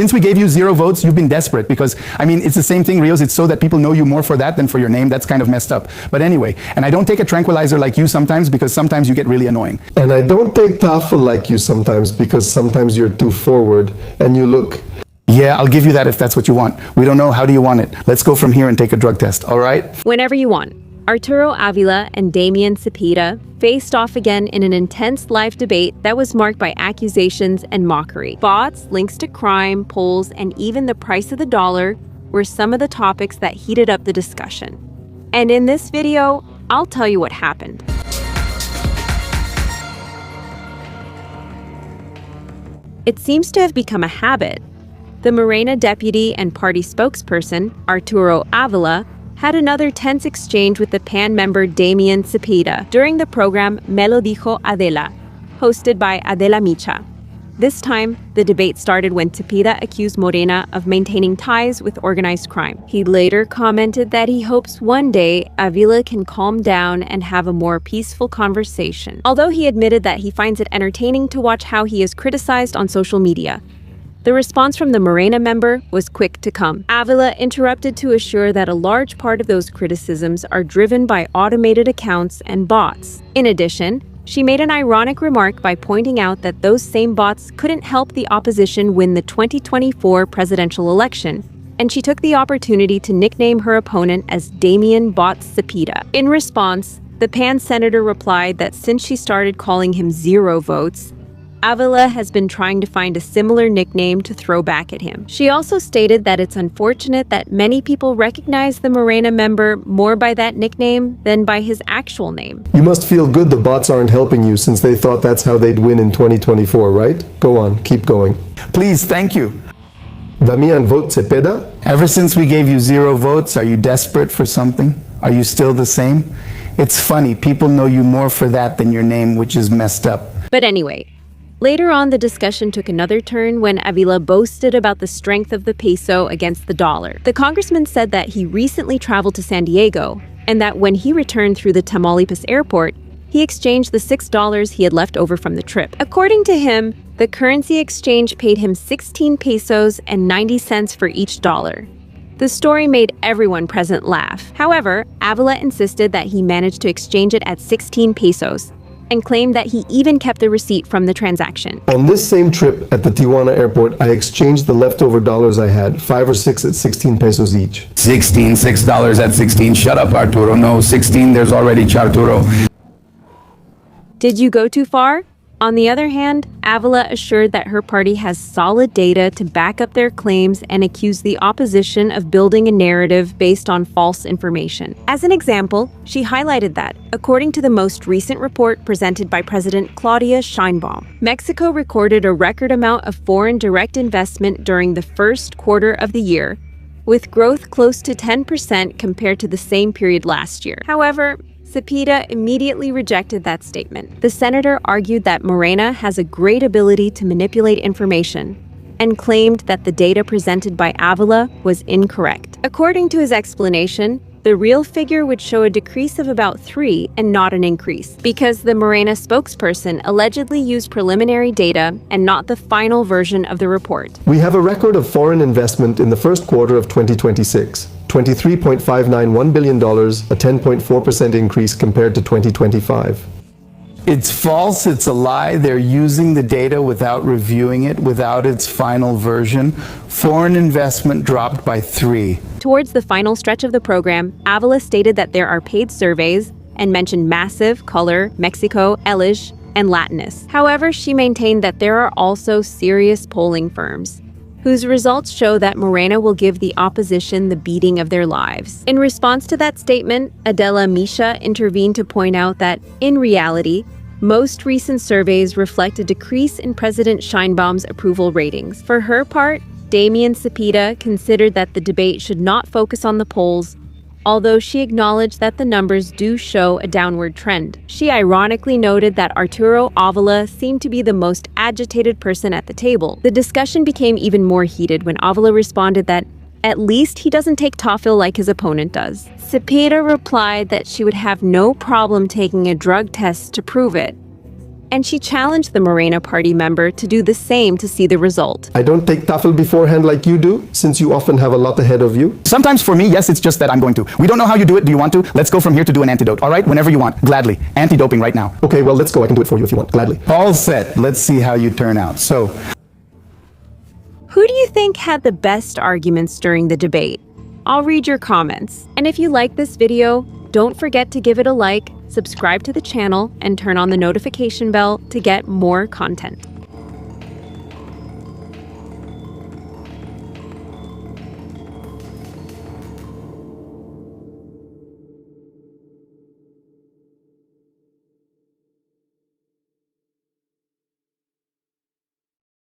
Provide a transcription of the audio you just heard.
Since we gave you 0 votes, you've been desperate because, I mean, it's the same thing, Rios. It's so that people know you more for that than for your name. That's kind of messed up. But anyway, and I don't take a tranquilizer like you sometimes because sometimes you get really annoying. And I don't take Tafil like you sometimes because sometimes you're too forward and you look. Yeah, I'll give you that if that's what you want. We don't know. How do you want it? Let's go from here and take a drug test, all right? Whenever you want. Arturo Avila and Damian Cepeda faced off again in an intense live debate that was marked by accusations and mockery. Bots, links to crime, polls, and even the price of the dollar were some of the topics that heated up the discussion. And in this video, I'll tell you what happened. It seems to have become a habit. The Morena deputy and party spokesperson, Arturo Avila, had another tense exchange with the PAN member Damian Cepeda during the program Me Lo Dijo Adela, hosted by Adela Micha. This time, the debate started when Cepeda accused Morena of maintaining ties with organized crime. He later commented that he hopes one day Avila can calm down and have a more peaceful conversation, although he admitted that he finds it entertaining to watch how he is criticized on social media. The response from the Morena member was quick to come. Avila interrupted to assure that a large part of those criticisms are driven by automated accounts and bots. In addition, she made an ironic remark by pointing out that those same bots couldn't help the opposition win the 2024 presidential election, and she took the opportunity to nickname her opponent as Damian Bots Cepeda. In response, the PAN senator replied that since she started calling him 0 votes, Avila has been trying to find a similar nickname to throw back at him. She also stated that it's unfortunate that many people recognize the Morena member more by that nickname than by his actual name. You must feel good the bots aren't helping you since they thought that's how they'd win in 2024, right? Go on, keep going. Please, thank you. Damian vote Cepeda? Ever since we gave you 0 votes, are you desperate for something? Are you still the same? It's funny, people know you more for that than your name, which is messed up. But anyway, later on, the discussion took another turn when Avila boasted about the strength of the peso against the dollar. The congressman said that he recently traveled to San Diego and that when he returned through the Tamaulipas airport, he exchanged the $6 he had left over from the trip. According to him, the currency exchange paid him 16 pesos and 90 cents for each dollar. The story made everyone present laugh. However, Avila insisted that he managed to exchange it at 16 pesos, and claimed that he even kept the receipt from the transaction. On this same trip at the Tijuana airport, I exchanged the leftover dollars I had, 5 or 6 at 16 pesos each. $6 at 16. Shut up, Arturo. No, 16, there's already Charturo. Did you go too far? On the other hand, Avila assured that her party has solid data to back up their claims and accused the opposition of building a narrative based on false information. As an example, she highlighted that, according to the most recent report presented by President Claudia Sheinbaum, Mexico recorded a record amount of foreign direct investment during the first quarter of the year, with growth close to 10% compared to the same period last year. However, Cepeda immediately rejected that statement. The senator argued that Morena has a great ability to manipulate information and claimed that the data presented by Avila was incorrect. According to his explanation, the real figure would show a decrease of about 3 and not an increase, because the Morena spokesperson allegedly used preliminary data and not the final version of the report. We have a record of foreign investment in the first quarter of 2026. $23.591 billion, a 10.4% increase compared to 2025. It's false, it's a lie. They're using the data without reviewing it, without its final version. Foreign investment dropped by 3. Towards the final stretch of the program, Avila stated that there are paid surveys and mentioned Massive, Color, Mexico, Elish, and Latinus. However, she maintained that there are also serious polling firms whose results show that Morena will give the opposition the beating of their lives. In response to that statement, Adela Micha intervened to point out that, in reality, most recent surveys reflect a decrease in President Sheinbaum's approval ratings. For her part, Damian Cepeda considered that the debate should not focus on the polls, although she acknowledged that the numbers do show a downward trend. She ironically noted that Arturo Avila seemed to be the most agitated person at the table. The discussion became even more heated when Avila responded that at least he doesn't take Tafil like his opponent does. Cepeda replied that she would have no problem taking a drug test to prove it, and she challenged the Morena party member to do the same to see the result. I don't take Tafil beforehand like you do, since you often have a lot ahead of you. Sometimes for me, yes, it's just that I'm going to. We don't know how you do it. Do you want to? Let's go from here to do an antidote. All right? Whenever you want. Gladly. Anti-doping right now. Okay, well, let's go. I can do it for you if you want. Gladly. All set. Let's see how you turn out. So, Who do you think had the best arguments during the debate? I'll read your comments. And if you like this video, don't forget to give it a like, subscribe to the channel, and turn on the notification bell to get more content.